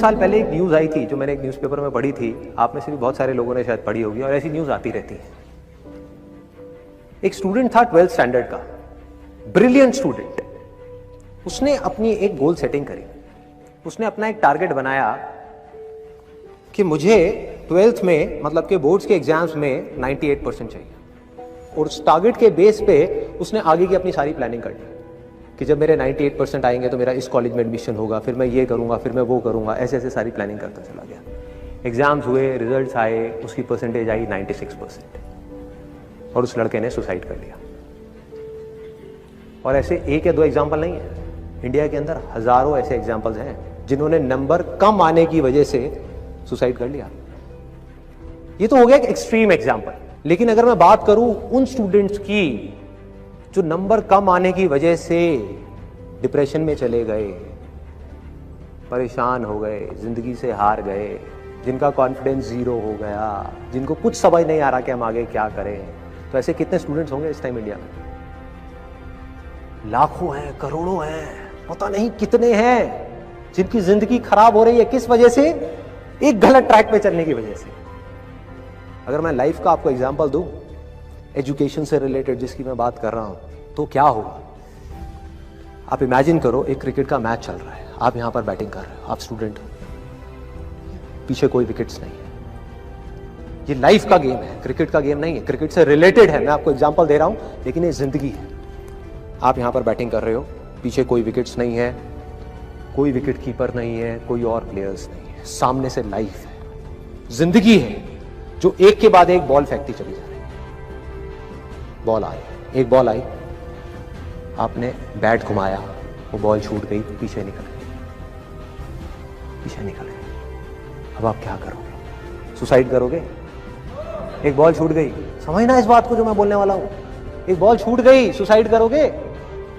साल पहले एक न्यूज़ आई थी जो मैंने एक न्यूज़पेपर में पढ़ी थी, आप में से भी बहुत सारे लोगों ने शायद पढ़ी होगी और ऐसी न्यूज़ आती रहती है। एक स्टूडेंट था 12th स्टैंडर्ड का, ब्रिलियंट स्टूडेंट। उसने अपनी एक गोल सेटिंग करी, उसने अपना एक टारगेट बनाया कि मुझे 12th में मतलब के बोर्ड्स के एग्जाम्स में 98% चाहिए, और उस टारगेट के बेस पे उसने आगे की अपनी सारी प्लानिंग कर ली कि जब मेरे 98% आएंगे तो मेरा इस कॉलेज में एडमिशन होगा, फिर मैं ये करूंगा, फिर मैं वो करूंगा, ऐसे ऐसे सारी प्लानिंग करता चला गया। एग्जाम्स हुए, रिजल्ट्स आए, उसकी परसेंटेज आई 96% और उस लड़के ने सुसाइड कर लिया। और ऐसे एक या दो एग्जाम्पल नहीं है, इंडिया के अंदर हजारों ऐसे एग्जाम्पल्स हैं जिन्होंने नंबर कम आने की वजह से सुसाइड कर लिया। ये तो हो गया एक एक्सट्रीम एग्जाम्पल, लेकिन अगर मैं बात करूं उन स्टूडेंट्स की जो नंबर कम आने की वजह से डिप्रेशन में चले गए, परेशान हो गए, जिंदगी से हार गए, जिनका कॉन्फिडेंस जीरो हो गया, जिनको कुछ समझ नहीं आ रहा कि हम आगे क्या करें, तो ऐसे कितने स्टूडेंट्स होंगे इस टाइम इंडिया में? लाखों हैं, करोड़ों हैं, पता नहीं कितने हैं जिनकी जिंदगी खराब हो रही है। किस वजह से? एक गलत ट्रैक पे चलने की वजह से। अगर मैं लाइफ का आपको एग्जांपल दूं, एजुकेशन से रिलेटेड जिसकी मैं बात कर रहा हूं, तो क्या होगा? आप इमेजिन करो एक क्रिकेट का मैच चल रहा है, आप यहां पर बैटिंग कर रहे हो, आप स्टूडेंट हो, पीछे कोई विकेट्स नहीं है। ये लाइफ का गेम है, क्रिकेट का गेम नहीं है, क्रिकेट से रिलेटेड है, मैं आपको एग्जांपल दे रहा हूं, लेकिन ये जिंदगी है। आप यहां पर बैटिंग कर रहे हो, पीछे कोई विकेट्स नहीं है, कोई विकेट कीपर नहीं है, कोई और प्लेयर्स नहीं है, सामने से लाइफ है, जिंदगी है जो एक के बाद एक बॉल फेंकती चली जा रही है। बॉल आई, एक बॉल आई, आपने बैट घुमाया, वो बॉल छूट गई, पीछे निकल गई, पीछे निकल गई। अब आप क्या करोगे? सुसाइड करोगे? एक बॉल छूट गई, समझना इस बात को जो मैं बोलने वाला हूं। एक बॉल छूट गई, सुसाइड करोगे?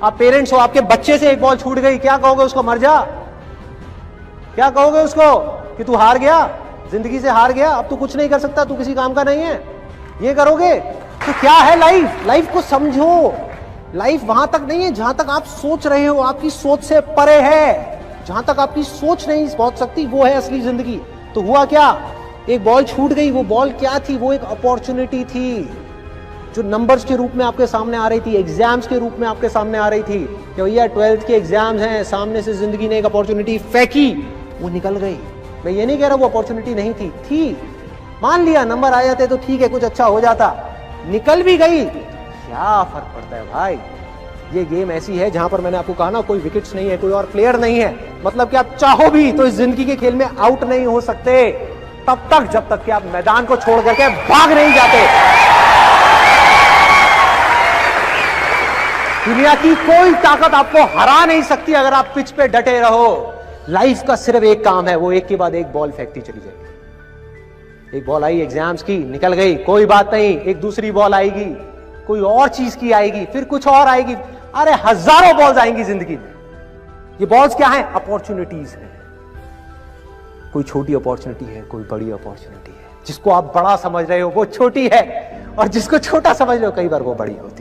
आप पेरेंट्स हो, आपके बच्चे से एक बॉल छूट गई, क्या कहोगे उसको? मर जा? क्या कहोगे उसको कि तू हार गया, जिंदगी से हार गया, अब तू कुछ नहीं कर सकता, तू किसी काम का नहीं है? ये करोगे? तो क्या है लाइफ? लाइफ को समझो। लाइफ वहां तक नहीं है जहां तक आप सोच रहे हो, आपकी सोच से परे है। जहां तक आपकी सोच नहीं पहुंच सकती वो है असली जिंदगी। तो हुआ क्या? एक बॉल छूट गई। वो बॉल क्या थी? वो एक अपॉर्चुनिटी थी जो नंबर्स के रूप में आपके सामने आ रही थी, एग्जाम्स के रूप में आपके सामने आ रही थी कि भैया 12th के एग्जाम्स हैं, सामने से जिंदगी ने एक अपॉर्चुनिटी फेंकी, वो निकल गई। मैं ये नहीं कह रहा वो अपॉर्चुनिटी नहीं थी, मान लिया नंबर आ जाते तो ठीक है, कुछ अच्छा हो जाता, निकल भी गई, क्या फर्क पड़ता है भाई? ये गेम ऐसी है जहां पर मैंने आपको कहा ना, कोई विकेट्स नहीं है, कोई और प्लेयर नहीं है, मतलब कि आप चाहो भी तो इस जिंदगी के खेल में आउट नहीं हो सकते तब तक जब तक कि आप मैदान को छोड़ करके भाग नहीं जाते। दुनिया की कोई ताकत आपको हरा नहीं सकती अगर आप पिच पे डटे रहो। लाइफ का सिर्फ एक काम है, वो एक के बाद एक बॉल फेंकती चली जाएगी। एक बॉल आई एग्जाम्स की, निकल गई, कोई बात नहीं, एक दूसरी बॉल आएगी, कोई और चीज की आएगी, फिर कुछ और आएगी, अरे हजारों बॉल्स आएंगी जिंदगी में। ये बॉल्स क्या है? अपॉर्चुनिटीज है। कोई छोटी अपॉर्चुनिटी है, कोई बड़ी अपॉर्चुनिटी है। जिसको आप बड़ा समझ रहे हो वो छोटी है, और जिसको छोटा समझ रहे हो कई बार वो बड़ी होती है।